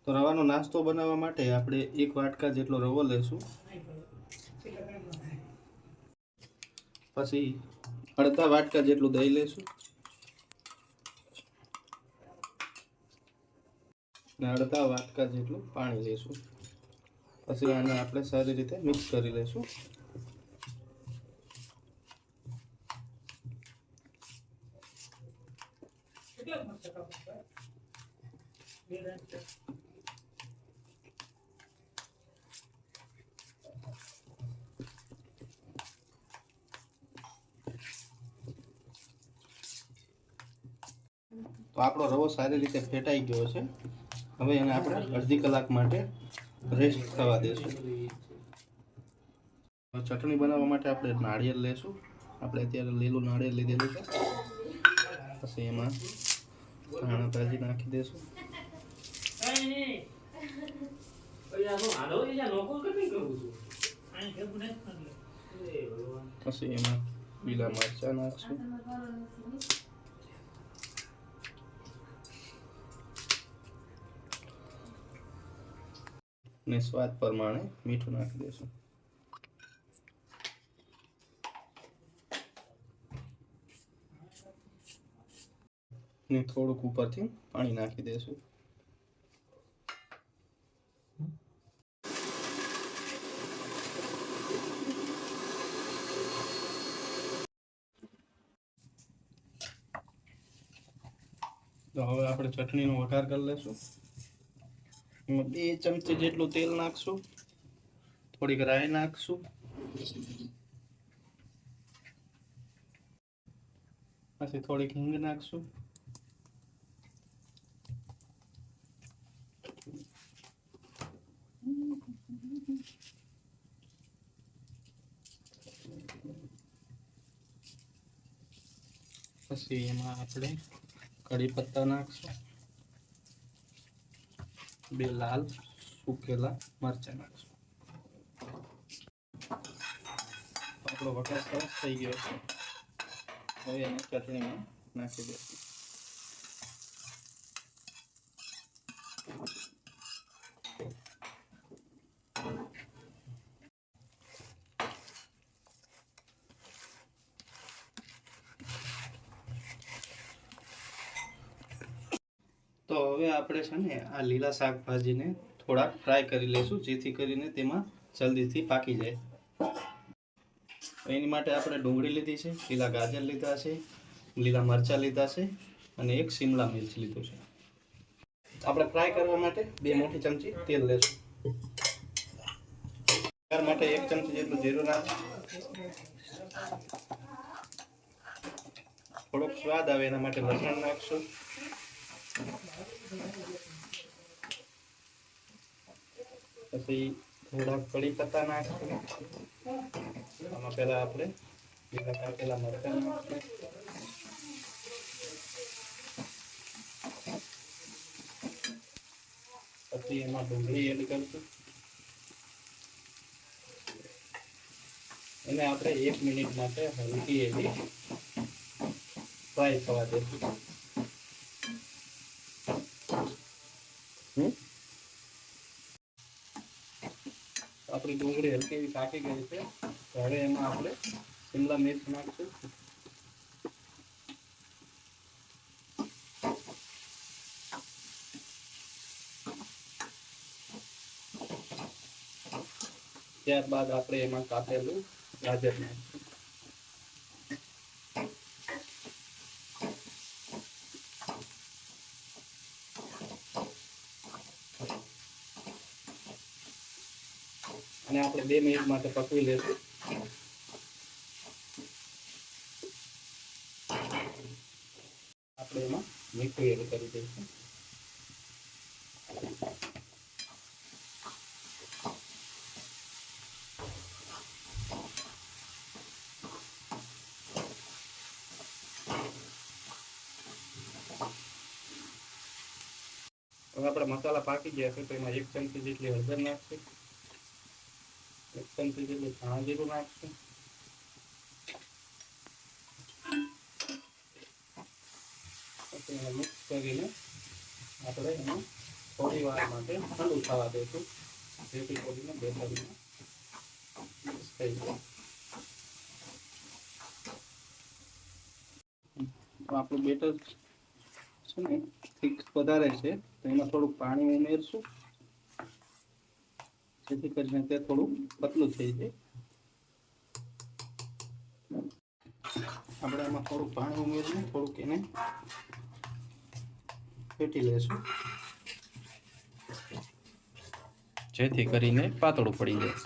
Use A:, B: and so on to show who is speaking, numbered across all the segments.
A: તો રવાનો નાસ્તો બનાવવા માટે આપણે 1 વાટકા જેટલો રવો લેશું, પછી અડધા વાટકા જેટલું દહીં લેશું અને અડધા વાટકા જેટલું પાણી લેશું। પછી આને આપણે સારી રીતે મિક્સ કરી લેશું। તો આપણો રવો સારી રીતે ફેટાઈ ગયો છે। હવે એને આપણે અડધી કલાક માટે રેસ્ટ થવા દેશું। ચટણી બનાવવા માટે આપણે નાળિયેર લેશું। આપણે અત્યારે લીલું નાળિયેર લીધેલું છે। પછી એમાં ધાણા ભાજી નાખી દેશું। પછી એમાં લીલા મરચાં નાખશું, ને સ્વાદ પ્રમાણે મીઠું નાખી દેશું। ને થોડુંક ઉપરથી પાણી નાખી દેશું। તો હવે આપણે ચટણીનો વઘાર કરી લેશું। એમાં 2 ચમચી જેટલું તેલ નાખશું, થોડીક રાઈ નાખશું, પછી થોડીક હિંગ નાખશું, પછી એમાં આપણે કડી પત્તા નાખશું, 2 લાલ સૂકેલા મરચાં નાખશું। આપણો વઘાર સરસ થઈ ગયો છે। હવે એને ચટણીમાં નાખી દઈશું। તો હવે આપણે છે ને આ લીલા શાકભાજીને થોડાક ફ્રાય કરી લઈશું, જેથી કરીને તેમાં જલ્દીથી પાકી જાય। એની માટે આપણે ડુંગળી લીધી છે, લીલા ગાજર લીધા છે, લીલા મરચાં લીધા છે અને 1 શિમલા મિર્ચ લીધું છે। આપણે ફ્રાય કરવા માટે 2 મોટી ચમચી તેલ લેશું। વઘાર માટે 1 ચમચી જેટલું જીરું નાખશું, થોડોક સ્વાદ આવે એના માટે લસણ નાખશું, પછી થોડા કડી પત્તા નાખશું। આમાં પહેલા આપણે લીલા કાપેલા મરચાં નાખશું, પછી એમાં ડુંગળી એડ કરશું, એને આપણે 1 મિનિટ માટે હલકી એવી ફ્રાય થવા દઈશું। આપણી ડુંગળી હલકી એવી પાકી ગઈ છે। હવે એમાં આપણે શિમલા મિર્ચ નાખશું, ત્યારબાદ આપણે એમાં કાપેલું ગાજર નાખશું, અને આપણે 2 મિનિટ માટે પકવી લેશું। આપણે એમાં મીઠું એડ કરી દઈશું। હવે આપણા મસાલા પાકી ગયા છે, તો એમાં 1 ચમચી જેટલી હળદર નાખશું, 1 ચમચી જેટલું ધાણા જીરું નાખશું, પછી એને મિક્સ કરીને આપણે એમાં થોડી વાર માટે ઠંડુ થવા દઈશું, જેથી કરીને બેટરમાં મિક્સ થઈ જાય. તો આપણું બેટર છે ને થીક વધારે છે, તો એમાં થોડુંક પાણી ઉમેરશું, જેથી કરીને તે થોડું પતલું થઈ જાય. આપણે આમાં થોડુંક પાણી ઉમેરીને થોડુંક એને ફેટી લેશું, જેથી કરીને પાતળું પડી જાય.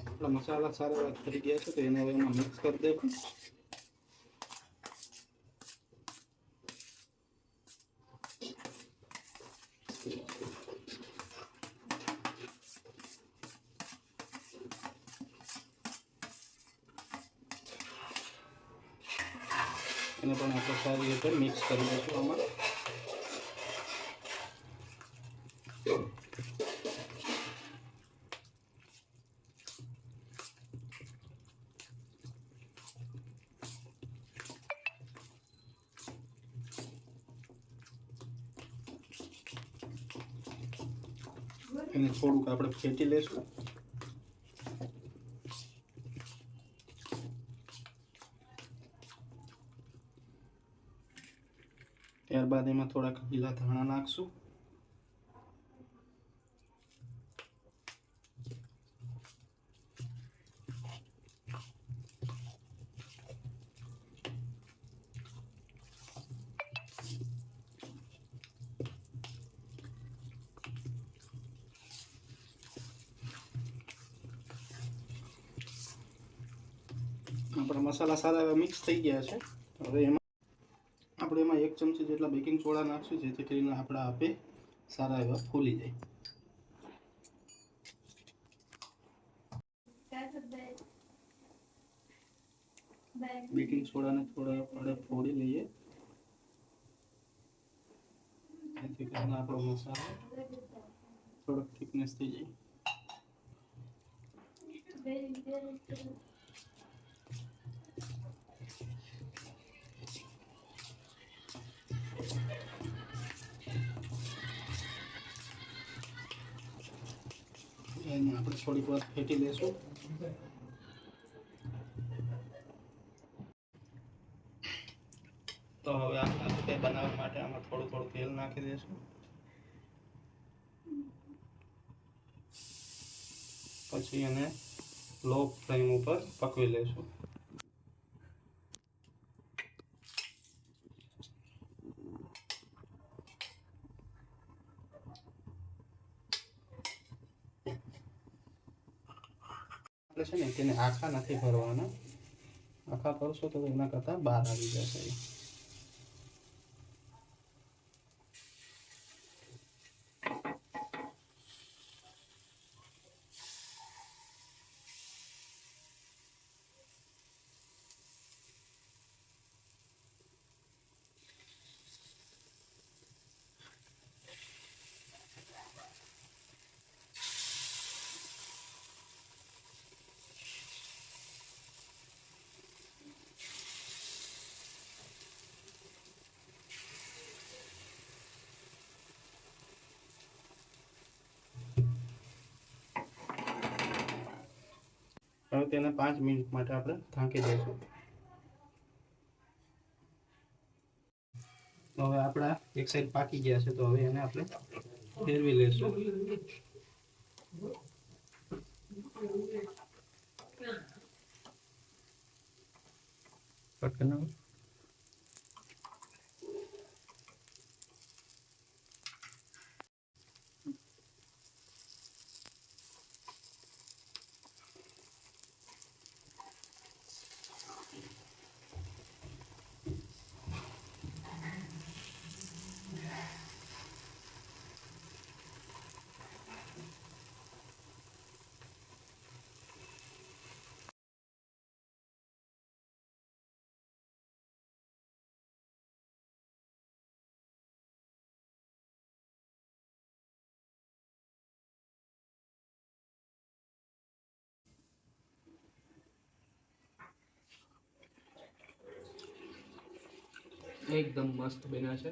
A: આપણા મસાલા સારા એવા થઈ ગયા છે, તો એને હવે એમાં મિક્સ કરી દઈશું. એને પણ આપણે સારી રીતે મિક્સ કરી દઈશું આમાં. એને થોડુંક આપણે ફેટી લઈશું. ત્યારબાદ એમાં થોડાક લીલા ધાણા નાખશું. આપણા મસાલા સારા એવા મિક્સ થઈ ગયા છે. હવે એમાં આપણે એમાં 1 ચમચી જેટલા બેકિંગ સોડા નાખશું, જેથી કરીને આપણા આપે સારા એવા ફૂલી જાય. બેકિંગ સોડાને થોડા આપણે ફોડી લઈએ, જેથી કરીને આપણો મસાલો થોડોક થિકનેસ થઈ જાય. એને આપણે થોડીક વાર ફેટી લઈશું. તો હવે આપણે તે બનાવવા માટે આમાં થોડું તેલ નાખી દઈશું. પછી એને લો ફ્લેમ ઉપર પકવી લઈશું. આપણે છે ને તેને આખા નથી ભરવાના, આખા કરશો તો એના કરતાં બહાર આવી જશે. હવે તેને 5 મિનિટ માટે આપણે ઢાંકી દઈશું. તો હવે આપણા એક સાઈડ પાકી ગયા છે, તો હવે એને આપણે ફેરવી લઈશું. કટ કરना. એકદમ મસ્ત બન્યા છે.